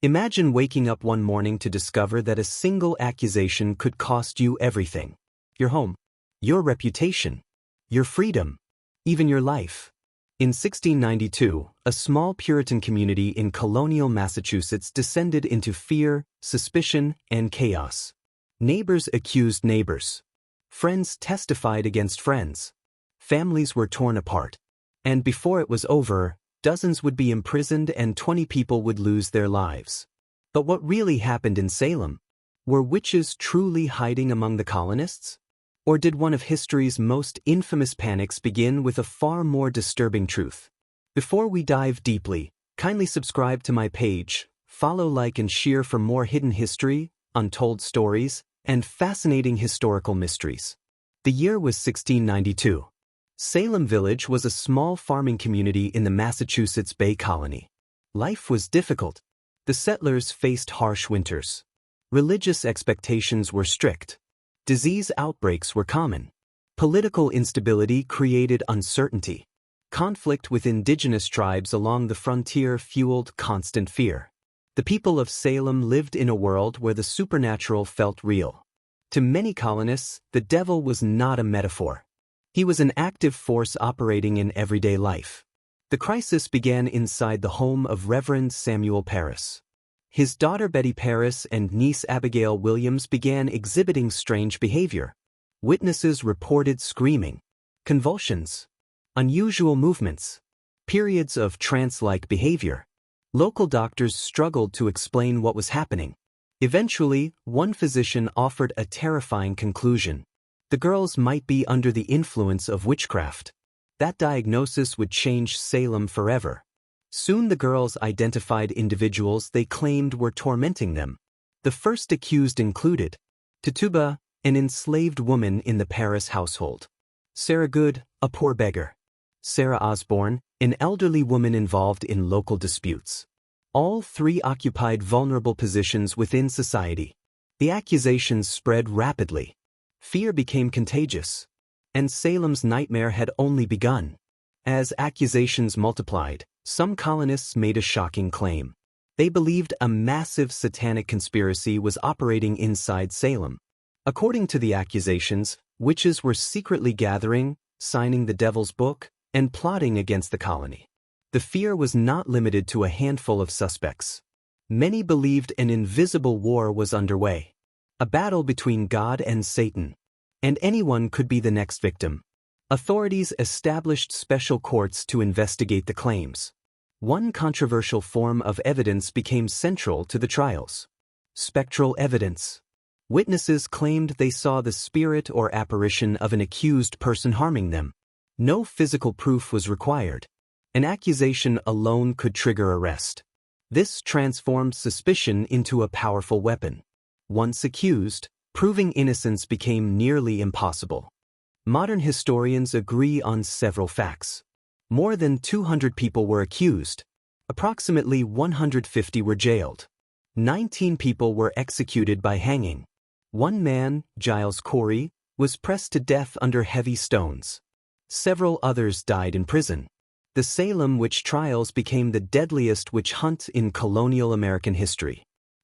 Imagine waking up one morning to discover that a single accusation could cost you everything. Your home, your reputation, your freedom, even your life. In 1692, a small Puritan community in colonial Massachusetts descended into fear, suspicion, and chaos. Neighbors accused neighbors. Friends testified against friends. Families were torn apart. And before it was over, dozens would be imprisoned and 20 people would lose their lives. But what really happened in Salem? Were witches truly hiding among the colonists? Or did one of history's most infamous panics begin with a far more disturbing truth? Before we dive deeply, kindly subscribe to my page, follow, like, and share for more hidden history, untold stories, and fascinating historical mysteries. The year was 1692. Salem Village was a small farming community in the Massachusetts Bay Colony. Life was difficult. The settlers faced harsh winters. Religious expectations were strict. Disease outbreaks were common. Political instability created uncertainty. Conflict with indigenous tribes along the frontier fueled constant fear. The people of Salem lived in a world where the supernatural felt real. To many colonists, the devil was not a metaphor. He was an active force operating in everyday life. The crisis began inside the home of Reverend Samuel Parris. His daughter Betty Parris and niece Abigail Williams began exhibiting strange behavior. Witnesses reported screaming, convulsions, unusual movements, periods of trance-like behavior. Local doctors struggled to explain what was happening. Eventually, one physician offered a terrifying conclusion. The girls might be under the influence of witchcraft. That diagnosis would change Salem forever. Soon the girls identified individuals they claimed were tormenting them. The first accused included Tituba, an enslaved woman in the Parris household; Sarah Good, a poor beggar; Sarah Osborne, an elderly woman involved in local disputes. All three occupied vulnerable positions within society. The accusations spread rapidly. Fear became contagious. And Salem's nightmare had only begun. As accusations multiplied, some colonists made a shocking claim. They believed a massive satanic conspiracy was operating inside Salem. According to the accusations, witches were secretly gathering, signing the Devil's Book, and plotting against the colony. The fear was not limited to a handful of suspects. Many believed an invisible war was underway. A battle between God and Satan. And anyone could be the next victim. Authorities established special courts to investigate the claims. One controversial form of evidence became central to the trials: spectral evidence. Witnesses claimed they saw the spirit or apparition of an accused person harming them. No physical proof was required. An accusation alone could trigger arrest. This transformed suspicion into a powerful weapon. Once accused, proving innocence became nearly impossible. Modern historians agree on several facts. More than 200 people were accused. Approximately 150 were jailed. 19 people were executed by hanging. One man, Giles Corey, was pressed to death under heavy stones. Several others died in prison. The Salem Witch Trials became the deadliest witch hunt in colonial American history.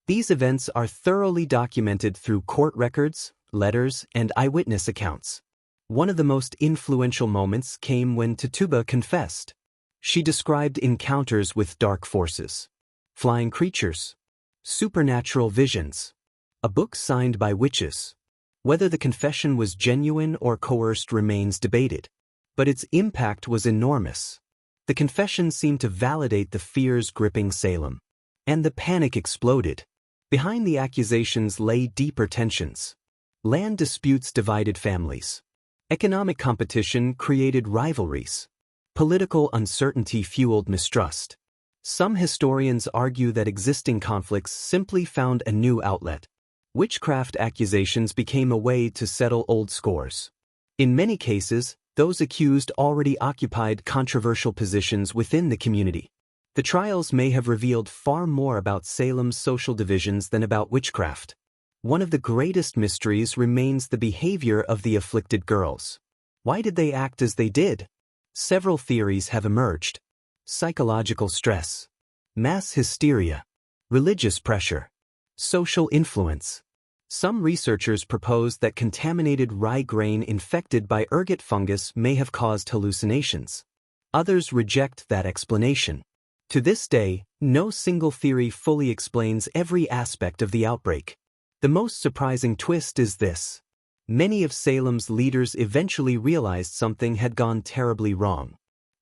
These events are thoroughly documented through court records, letters, and eyewitness accounts. One of the most influential moments came when Tituba confessed. She described encounters with dark forces, flying creatures, supernatural visions, a book signed by witches. Whether the confession was genuine or coerced remains debated, but its impact was enormous. The confession seemed to validate the fears gripping Salem, and the panic exploded. Behind the accusations lay deeper tensions. Land disputes divided families. Economic competition created rivalries. Political uncertainty fueled mistrust. Some historians argue that existing conflicts simply found a new outlet. Witchcraft accusations became a way to settle old scores. In many cases, those accused already occupied controversial positions within the community. The trials may have revealed far more about Salem's social divisions than about witchcraft. One of the greatest mysteries remains the behavior of the afflicted girls. Why did they act as they did? Several theories have emerged. Psychological stress, mass hysteria, Religious pressure. Social influence. Some researchers propose that contaminated rye grain infected by ergot fungus may have caused hallucinations. Others reject that explanation. To this day, no single theory fully explains every aspect of the outbreak. The most surprising twist is this. Many of Salem's leaders eventually realized something had gone terribly wrong.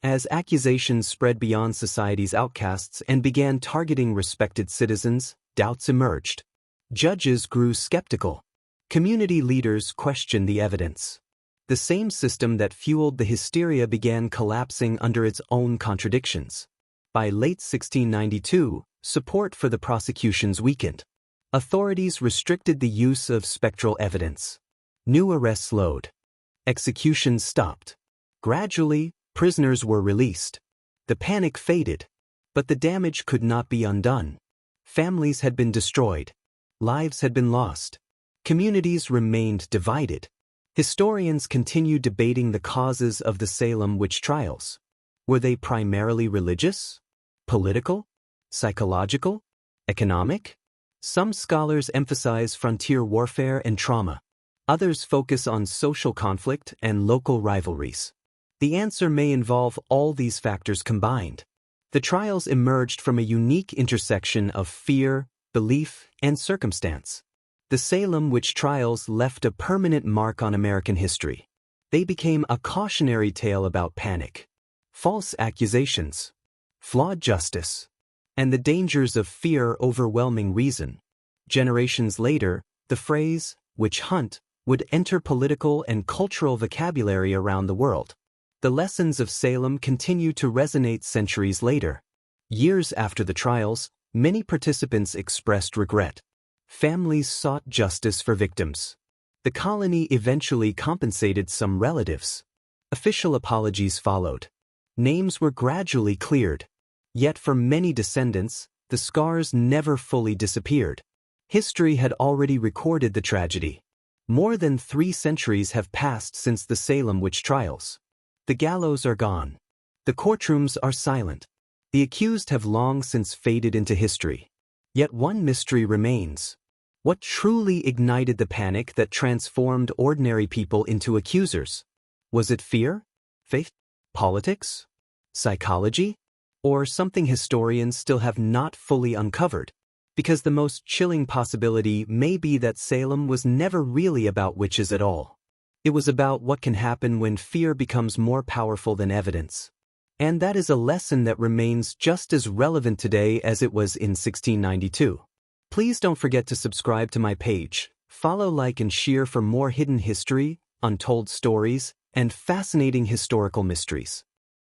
As accusations spread beyond society's outcasts and began targeting respected citizens, doubts emerged. Judges grew skeptical. Community leaders questioned the evidence. The same system that fueled the hysteria began collapsing under its own contradictions. By late 1692, support for the prosecutions weakened. Authorities restricted the use of spectral evidence. New arrests slowed. Executions stopped. Gradually, prisoners were released. The panic faded, but the damage could not be undone. Families had been destroyed. Lives had been lost. Communities remained divided. Historians continue debating the causes of the Salem witch trials. Were they primarily religious? Political? Psychological? Economic? Some scholars emphasize frontier warfare and trauma. Others focus on social conflict and local rivalries. The answer may involve all these factors combined. The trials emerged from a unique intersection of fear, belief, and circumstance. The Salem witch trials left a permanent mark on American history. They became a cautionary tale about panic, false accusations, flawed justice, and the dangers of fear overwhelming reason. Generations later, the phrase, witch hunt, would enter political and cultural vocabulary around the world. The lessons of Salem continue to resonate centuries later. Years after the trials, many participants expressed regret. Families sought justice for victims. The colony eventually compensated some relatives. Official apologies followed. Names were gradually cleared. Yet for many descendants, the scars never fully disappeared. History had already recorded the tragedy. More than 3 centuries have passed since the Salem witch trials. The gallows are gone. The courtrooms are silent. The accused have long since faded into history. Yet one mystery remains. What truly ignited the panic that transformed ordinary people into accusers? Was it fear? Faith? Politics? Psychology? Or something historians still have not fully uncovered? Because the most chilling possibility may be that Salem was never really about witches at all. It was about what can happen when fear becomes more powerful than evidence. And that is a lesson that remains just as relevant today as it was in 1692. Please don't forget to subscribe to my page, follow, like, and share for more hidden history, untold stories, and fascinating historical mysteries.